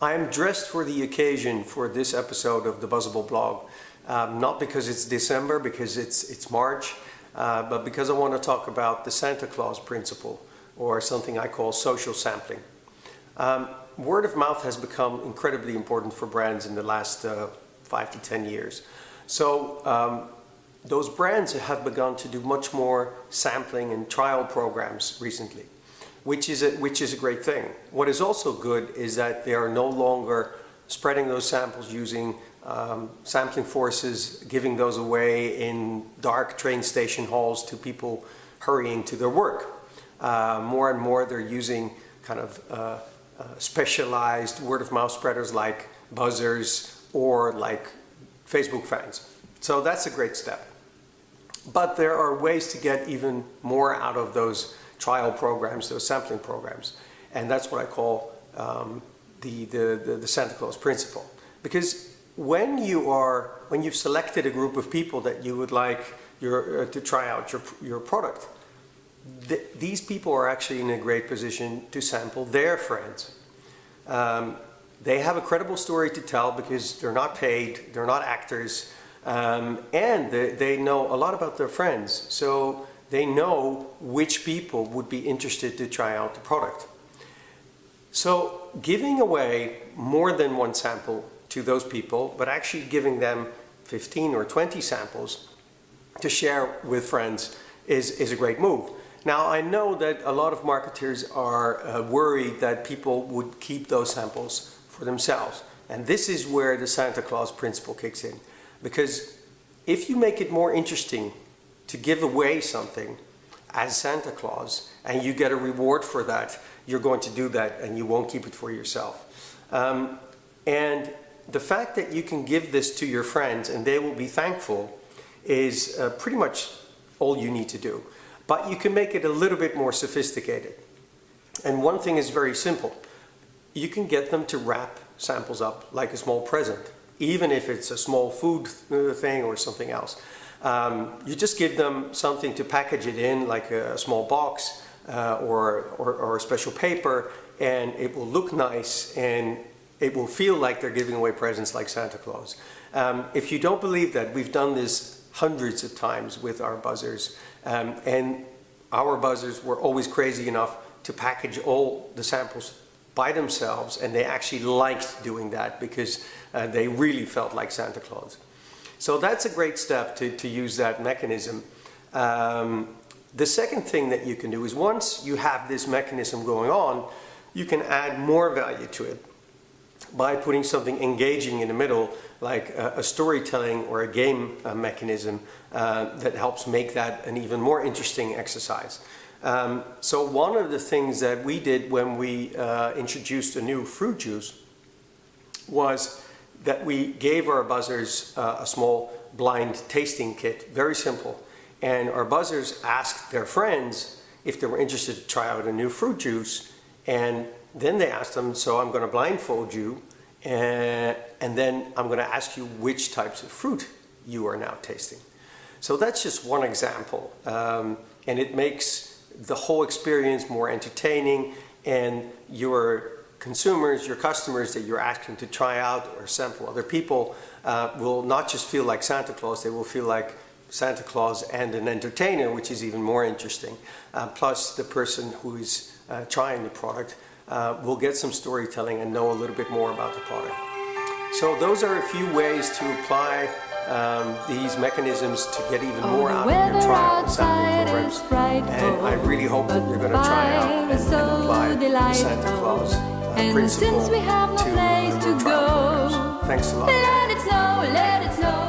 I am dressed for the occasion for this episode of the Buzzable blog. Not because it's December, because it's March, but because I want to talk about the Santa Claus principle, or something I call social sampling. Word of mouth has become incredibly important for brands in the last 5 to 10 years. So those brands have begun to do much more sampling and trial programs recently, which is a great thing. What is also good is that they are no longer spreading those samples using sampling forces, giving those away in dark train station halls to people hurrying to their work. More and more they're using kind of specialized word-of-mouth spreaders like buzzers or like Facebook fans. So that's a great step. But there are ways to get even more out of those trial programs, those sampling programs. And that's what I call the Santa Claus principle. Because when you've selected a group of people that you would like to try out your product, these people are actually in a great position to sample their friends. They have a credible story to tell because they're not paid, they're not actors, and they know a lot about their friends. So they know which people would be interested to try out the product. So giving away more than one sample to those people, but actually giving them 15 or 20 samples to share with friends is a great move. Now, I know that a lot of marketers are worried that people would keep those samples for themselves. And this is where the Santa Claus principle kicks in. Because if you make it more interesting to give away something as Santa Claus, and you get a reward for that, you're going to do that and you won't keep it for yourself. And the fact that you can give this to your friends and they will be thankful is pretty much all you need to do. But you can make it a little bit more sophisticated. And one thing is very simple. You can get them to wrap samples up like a small present, even if it's a small food thing or something else. You just give them something to package it in, like a small box or a special paper, and it will look nice and it will feel like they're giving away presents like Santa Claus. If you don't believe that, we've done this hundreds of times with our buzzers, and our buzzers were always crazy enough to package all the samples by themselves, and they actually liked doing that because they really felt like Santa Claus. So that's a great step to use that mechanism. The second thing that you can do is, once you have this mechanism going on, you can add more value to it by putting something engaging in the middle, like a storytelling or a game mechanism that helps make that an even more interesting exercise. So one of the things that we did when we introduced a new fruit juice was that we gave our buzzers a small blind tasting kit, very simple. And our buzzers asked their friends if they were interested to try out a new fruit juice, and then they asked them, so I'm going to blindfold you, and then I'm going to ask you which types of fruit you are now tasting. So that's just one example, and it makes the whole experience more entertaining, and your consumers, your customers that you're asking to try out or sample other people will not just feel like Santa Claus, they will feel like Santa Claus and an entertainer, which is even more interesting. Plus the person who is trying the product will get some storytelling and know a little bit more about the product. So those are a few ways to apply these mechanisms to get even more out of your trial and sampling programs. And I really hope that you're going to try out and apply the Santa Claus principle to your trial programs. Thanks a lot. Let it snow, let it snow.